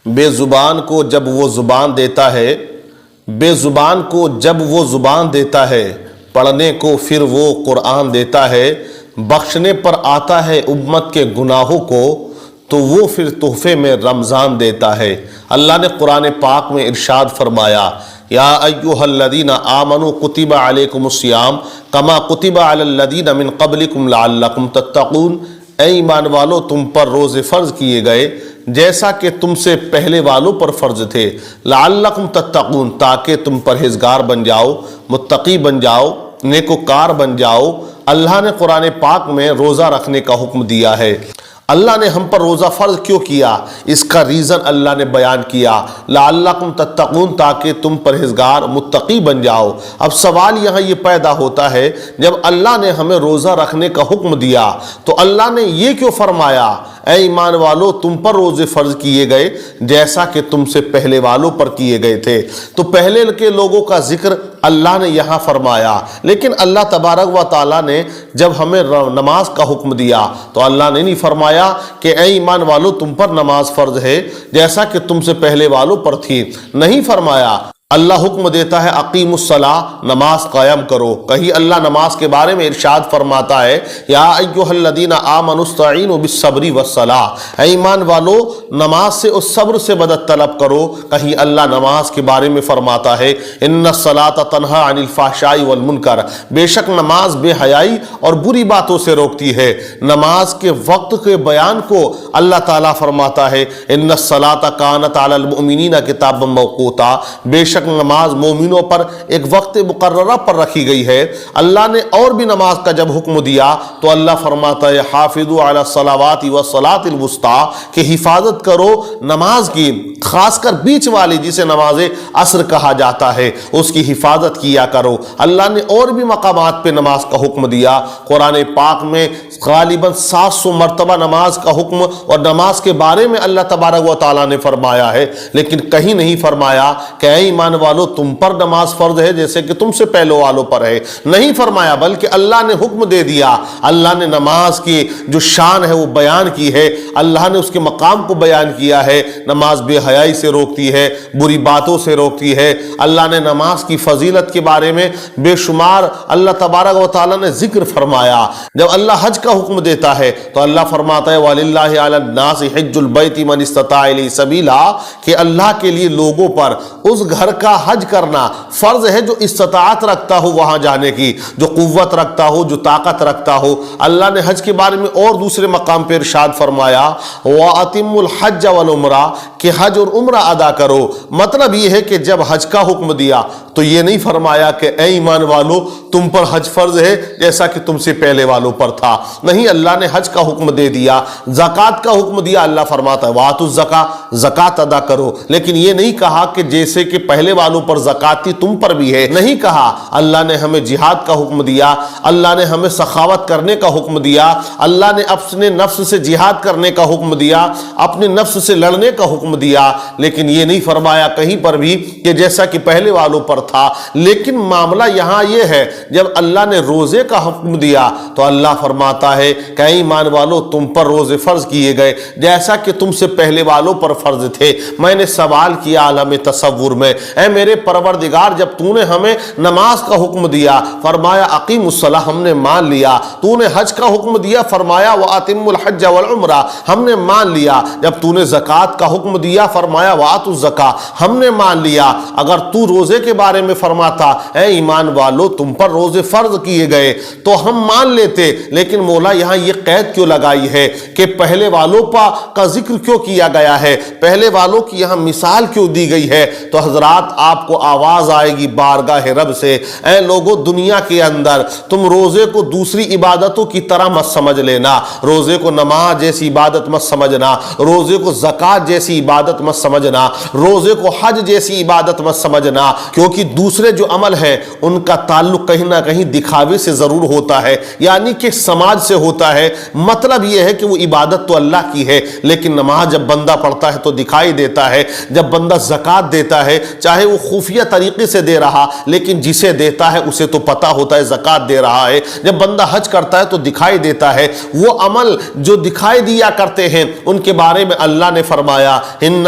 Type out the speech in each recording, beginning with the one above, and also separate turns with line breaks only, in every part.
بے زبان کو جب وہ زبان دیتا ہے، بے زبان کو جب وہ زبان دیتا ہے، پڑھنے کو پھر وہ قرآن دیتا ہے، بخشنے پر آتا ہے امت کے گناہوں کو تو وہ پھر تحفے میں رمضان دیتا ہے۔ اللہ نے قرآن پاک میں ارشاد فرمایا، یا ایھا الذین آمنوا کتب علیکم الصیام کما کتب علی الذین من قبلکم لعلکم تتقون، اے ایمان والو تم پر روزے فرض کیے گئے جیسا کہ تم سے پہلے والوں پر فرض تھے، لعلکم تتقون تاکہ تم پرہیزگار بن جاؤ، متقی بن جاؤ، نیکوکار بن جاؤ۔ اللہ نے قرآن پاک میں روزہ رکھنے کا حکم دیا ہے۔ اللہ نے ہم پر روزہ فرض کیوں کیا؟ اس کا ریزن اللہ نے بیان کیا، لعلکم تتقون تاکہ تم پرہیزگار متقی بن جاؤ۔ اب سوال یہاں یہ پیدا ہوتا ہے، جب اللہ نے ہمیں روزہ رکھنے کا حکم دیا تو اللہ نے یہ کیوں فرمایا، اے ایمان والو تم پر روزے فرض کیے گئے جیسا کہ تم سے پہلے والوں پر کیے گئے تھے؟ تو پہلے کے لوگوں کا ذکر اللہ نے یہاں فرمایا، لیکن اللہ تبارک و تعالیٰ نے جب ہمیں نماز کا حکم دیا تو اللہ نے نہیں فرمایا کہ اے ایمان والو تم پر نماز فرض ہے جیسا کہ تم سے پہلے والوں پر تھی، نہیں فرمایا۔ اللہ حکم دیتا ہے اقیم الصلاۃ، نماز قائم کرو۔ کہیں اللہ نماز کے بارے میں ارشاد فرماتا ہے، یا ایھا الذین آمنوا استعینوا بالصبر والصلاۃ، اے ایمان والو نماز سے اور صبر سے مدد طلب کرو۔ کہیں اللہ نماز کے بارے میں فرماتا ہے، ان الصلاۃ تنہی عن الفحشاء والمنکر، بے شک نماز بے حیائی اور بری باتوں سے روکتی ہے۔ نماز کے وقت کے بیان کو اللہ تعالیٰ فرماتا ہے، ان الصلاۃ کانت علی المؤمنین کتابا موقوتا، بے شک نماز مومنوں پر ایک وقت مقررہ پر رکھی گئی ہے۔ اللہ نے اور بھی نماز کا جب حکم دیا تو اللہ فرماتا ہے، حافظوا علی الصلوات والصلاۃ الوسطیٰ، کہ حفاظت کرو نماز کی، خاص کر بیچ والی جسے نماز عصر کہا جاتا ہے، اس کی حفاظت کیا کرو۔ اللہ نے اور بھی مقامات پہ نماز کا حکم دیا۔ قرآن پاک میں غالباً 700 مرتبہ نماز کا حکم اور نماز کے بارے میں اللہ تبارک و تعالیٰ نے فرمایا ہے، لیکن کہیں نہیں فرمایا کہ اے ایمان والو تم پر نماز فرض ہے جیسے کہ تم سے پہلے والوں پر ہے، نہیں فرمایا، بلکہ اللہ نے حکم دے دیا۔ اللہ نے نماز کی جو شان ہے وہ بیان کی ہے، اللہ نے اس کے مقام کو بیان کیا ہے۔ نماز بے حیائی سے روکتی ہے، بری باتوں سے روکتی ہے۔ اللہ نے نماز کی فضیلت کے بارے میں بے شمار اللہ تبارک و تعالیٰ نے ذکر فرمایا۔ جب اللہ حج کا حکم دیتا ہے تو اللہ فرماتا ہے، وَلِلَّهِ عَلَى النَّاسِ حِجُّ الْبَيْتِ مَنِ اسْتَطَاعَ إِلَيْهِ سَبِيلًا، کہ اللہ کے لیے لوگوں پر اس گھر کا حج کرنا فرض ہے جو استطاعت رکھتا ہو وہاں جانے کی، جو قوت رکھتا ہو، جو طاقت رکھتا ہو۔ اللہ نے حج کے بارے میں اور دوسرے مقام پہ ارشاد فرمایا، وَأَتِمُّوا الْحَجَّ وَالْعُمْرَةَ، کہ حج اور عمرہ ادا کرو۔ مطلب یہ ہے کہ جب حج کا حکم دیا تو یہ نہیں فرمایا کہ اے ایمان والو تم پر حج فرض ہے جیسا کہ تم سے پہلے والوں پر تھا، نہیں، اللہ نے حج کا حکم دے دیا۔ زکوٰۃ کا حکم دیا، اللہ فرماتا ہے وَآتُوا الزَّکاۃَ، زکوٰۃ ادا کرو، لیکن یہ نہیں کہا کہ جیسے کہ پہلے والوں پر زکوٰۃ تھی تم پر بھی ہے، نہیں کہا۔ اللہ نے ہمیں جہاد کا حکم دیا، اللہ نے ہمیں سخاوت کرنے کا حکم دیا، اللہ نے اپنے نفس سے جہاد کرنے کا حکم دیا، اپنے نفس سے لڑنے کا حکم دیا، لیکن یہ نہیں فرمایا کہیں پر بھی کہ جیسا کہ پہلے والوں پر تھا۔ لیکن معاملہ یہاں یہ ہے، جب اللہ نے روزے کا حکم دیا تو اللہ فرماتا ہے کہ اے ایمان والو تم پر روزے فرض کیے گئے جیسا کہ تم سے پہلے والوں پر فرض تھے۔ میں نے سوال کیا عالم تصور میں، اے میرے پروردگار جب تو نے ہمیں نماز کا حکم دیا فرمایا اقیم الصلاۃ، ہم نے مان لیا، تو نے حج کا حکم دیا فرمایا وَأَتِمُّوا الْحَجَّ وَالْعُمْرَةَ، ہم نے مان لیا، جب تو نے زکوٰۃ کا حکم دیا فرمایا وَآتُوا الزَّکاۃَ، ہم نے مان لیا۔ اگر تو روزے کے بارے میں فرماتا اے ایمان والو تم پر روزے فرض کیے گئے تو ہم مان لیتے، لیکن مولا یہاں یہ قید کیوں لگائی ہے کہ پہلے والوں کا ذکر کیوں کیا گیا ہے، پہلے والوں کی یہاں مثال کیوں دی گئی ہے؟ تو حضرات آپ کو آواز آئے گی بارگاہ رب سے، اے لوگو دنیا کے اندر تم روزے کو دوسری عبادتوں کی طرح مت سمجھ لینا، روزے کو نماز جیسی عبادت مت سمجھنا، روزے کو زکوٰۃ جیسی عبادت مت سمجھنا، روزے کو حج جیسی عبادت مت سمجھنا، کیونکہ دوسرے جو عمل ہے ان کا تعلق کہیں نہ کہیں دکھاوے سے ضرور ہوتا ہے، یعنی کہ سماج سے ہوتا ہے۔ مطلب یہ ہے کہ وہ عبادت تو اللہ کی ہے، لیکن نماز جب بندہ پڑھتا ہے تو دکھائی دیتا ہے، جب بندہ زکوٰۃ دیتا ہے چاہے وہ خفیہ طریقے سے دے رہا، لیکن جسے دیتا ہے اسے تو پتہ ہوتا ہے زکوٰۃ دے رہا ہے، جب بندہ حج کرتا ہے تو دکھائی دیتا ہے۔ وہ عمل جو دکھائی دیا کرتے ہیں ان کے بارے میں اللہ نے فرمایا ان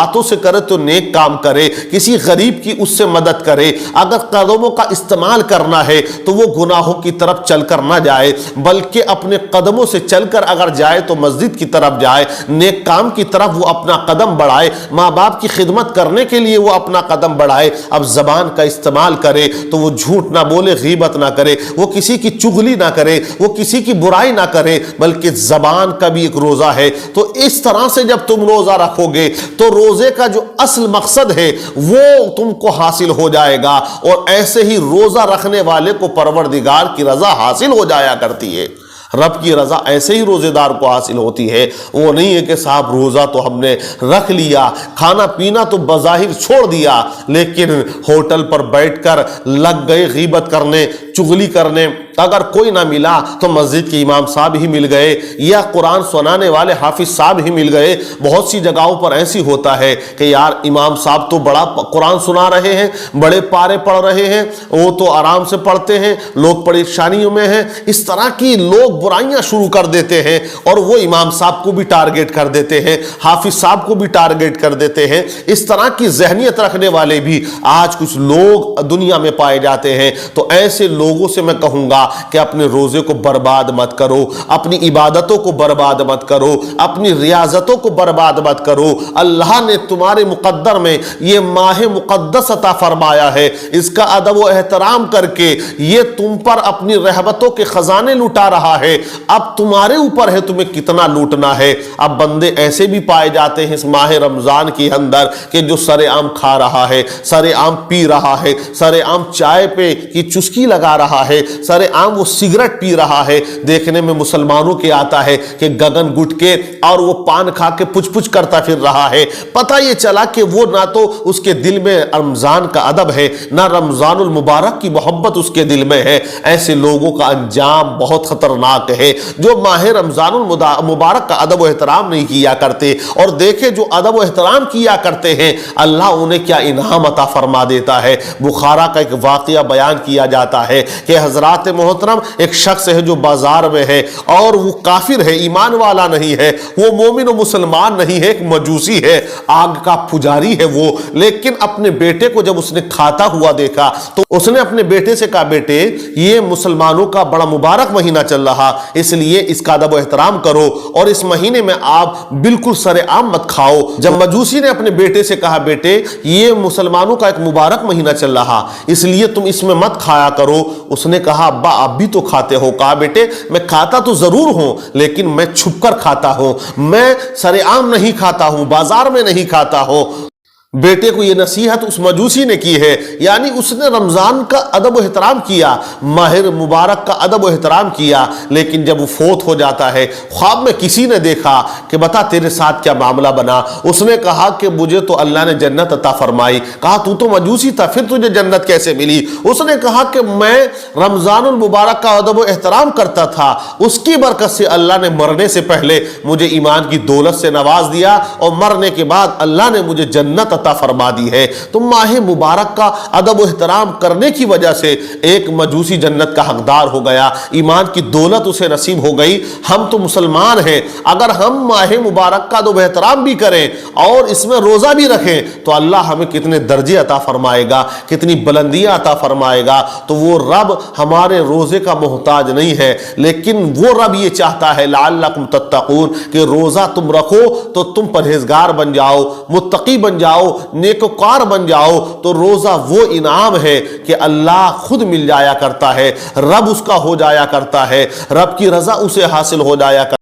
ہاتھوں سے کرے تو نیک کام کرے، کسی غریب کی اس سے مدد کرے، اگر قدموں کا استعمال کرنا ہے تو وہ گناہوں کی طرف چل کر نہ جائے بلکہ اپنے قدموں سے چل کر اگر جائے تو مسجد کی طرف جائے، نیک کام کی طرف وہ اپنا قدم بڑھائے، ماں باپ کی خدمت کرنے کے لیے وہ اپنا قدم بڑھائے۔ اب زبان کا استعمال کرے تو وہ جھوٹ نہ بولے، غیبت نہ کرے، وہ کسی کی چغلی نہ کرے، وہ کسی کی برائی نہ کرے، بلکہ زبان کا بھی ایک روزہ ہے۔ تو اس طرح سے جب تم روزہ رکھو گے تو روزے کا جو اصل مقصد ہے وہ تم کو حاصل ہو جائے گا، اور ایسے ہی روزہ رکھنے والے کو پروردگار کی رضا حاصل ہو جایا کرتی ہے۔ رب کی رضا ایسے ہی روزے دار کو حاصل ہوتی ہے، وہ نہیں ہے کہ صاحب روزہ تو ہم نے رکھ لیا، کھانا پینا تو بظاہر چھوڑ دیا، لیکن ہوٹل پر بیٹھ کر لگ گئے غیبت کرنے، چغلی کرنے، اگر کوئی نہ ملا تو مسجد کے امام صاحب ہی مل گئے یا قرآن سنانے والے حافظ صاحب ہی مل گئے۔ بہت سی جگہوں پر ایسی ہوتا ہے کہ یار امام صاحب تو بڑا قرآن سنا رہے ہیں، بڑے پارے پڑھ رہے ہیں، وہ تو آرام سے پڑھتے ہیں، لوگ پریشانیوں میں ہیں، اس طرح کی لوگ برائیاں شروع کر دیتے ہیں اور وہ امام صاحب کو بھی ٹارگٹ کر دیتے ہیں، حافظ صاحب کو بھی ٹارگٹ کر دیتے ہیں۔ اس طرح کی ذہنیت رکھنے والے بھی آج کچھ لوگ دنیا میں پائے جاتے ہیں۔ تو ایسے لوگوں سے میں کہوں گا کہ اپنے روزے کو برباد مت کرو، اپنی عبادتوں کو برباد مت کرو، اپنی ریاضتوں کو برباد مت کرو۔ اللہ نے تمہارے مقدر میں یہ ماہ مقدس عطا فرمایا ہے، اس کا ادب و احترام کر کے یہ تم پر اپنی رحمتوں کے خزانے لٹا رہا ہے۔ اب تمہارے اوپر ہے تمہیں کتنا لوٹنا ہے۔ اب بندے ایسے بھی پائے جاتے ہیں اس ماہ رمضان کے اندر کہ جو سر عام کھا رہا ہے، سر عام پی رہا ہے، سر عام چائے پہ کی چسکی لگا رہا ہے، سر عام وہ سگریٹ پی رہا ہے۔ دیکھنے میں مسلمانوں کے آتا ہے کہ گگن گٹ کے اور وہ پان کھا کے پچ پچ کرتا پھر رہا ہے۔ پتہ یہ چلا کہ وہ نہ تو اس کے دل میں رمضان کا ادب ہے، نہ رمضان المبارک کی محبت اس کے دل میں ہے۔ ایسے لوگوں کا انجام بہت خطرناک ہے جو ماہ رمضان المبارک کا ادب و احترام نہیں کیا کرتے، اور دیکھے جو ادب و احترام کیا کرتے ہیں اللہ انہیں کیا انعام عطا فرما دیتا ہے۔ بخارا کا ایک واقعہ بیان کیا جاتا ہے کہ حضرات محترم ایک شخص ہے جو بازار میں ہے اور وہ کافر ہے، ایمان والا نہیں ہے، وہ مومن و مسلمان نہیں ہے، ایک مجوسی ہے، آگ کا پجاری ہے وہ، لیکن اپنے بیٹے کو جب اس نے کھاتا ہوا دیکھا تو اس نے اپنے بیٹے سے کہا بیٹے یہ مسلمانوں کا بڑا مبارک مہینہ چل رہا، اس لیے اس کا ادب و احترام کرو اور اس مہینے میں آپ بالکل سر عام مت کھاؤ۔ جب مجوسی نے اپنے بیٹے سے کہا بیٹے یہ مسلمانوں کا ایک مبارک مہینہ چل رہا اس لیے تم اس میں مت کھایا کرو، اس نے کہا ابا آپ بھی تو کھاتے ہو۔ کہا بیٹے میں کھاتا تو ضرور ہوں لیکن میں چھپ کر کھاتا ہوں، میں سر عام نہیں کھاتا ہوں، بازار میں نہیں کھاتا ہوں۔ بیٹے کو یہ نصیحت اس مجوسی نے کی ہے، یعنی اس نے رمضان کا ادب و احترام کیا، ماہ مبارک کا ادب و احترام کیا، لیکن جب وہ فوت ہو جاتا ہے خواب میں کسی نے دیکھا کہ بتا تیرے ساتھ کیا معاملہ بنا، اس نے کہا کہ مجھے تو اللہ نے جنت عطا فرمائی۔ کہا تو تو مجوسی تھا پھر تجھے جنت کیسے ملی؟ اس نے کہا کہ میں رمضان المبارک کا ادب و احترام کرتا تھا، اس کی برکت سے اللہ نے مرنے سے پہلے مجھے ایمان کی دولت سے نواز دیا اور مرنے کے بعد اللہ نے مجھے جنت عطا فرما دی ہے۔ تو ماہ مبارک کا ادب و احترام کرنے کی وجہ سے ایک مجوسی جنت کا حقدار ہو گیا، ایمان کی دولت اسے نصیب ہو گئی۔ ہم تو مسلمان ہیں، اگر ہم ماہ مبارک کا ادب و احترام بھی کریں اور اس میں روزہ بھی رکھیں تو اللہ ہمیں کتنے درجے عطا فرمائے گا، کتنی بلندیاں عطا فرمائے گا۔ تو وہ رب ہمارے روزے کا محتاج نہیں ہے، لیکن وہ رب یہ چاہتا ہے لعلکم تتقون کہ روزہ تم رکھو تو تم پرہیزگار بن جاؤ، متقی بن جاؤ، نیکوکار بن جاؤ۔ تو روزہ وہ انعام ہے کہ اللہ خود مل جایا کرتا ہے، رب اس کا ہو جایا کرتا ہے، رب کی رضا اسے حاصل ہو جایا کرتا ہے۔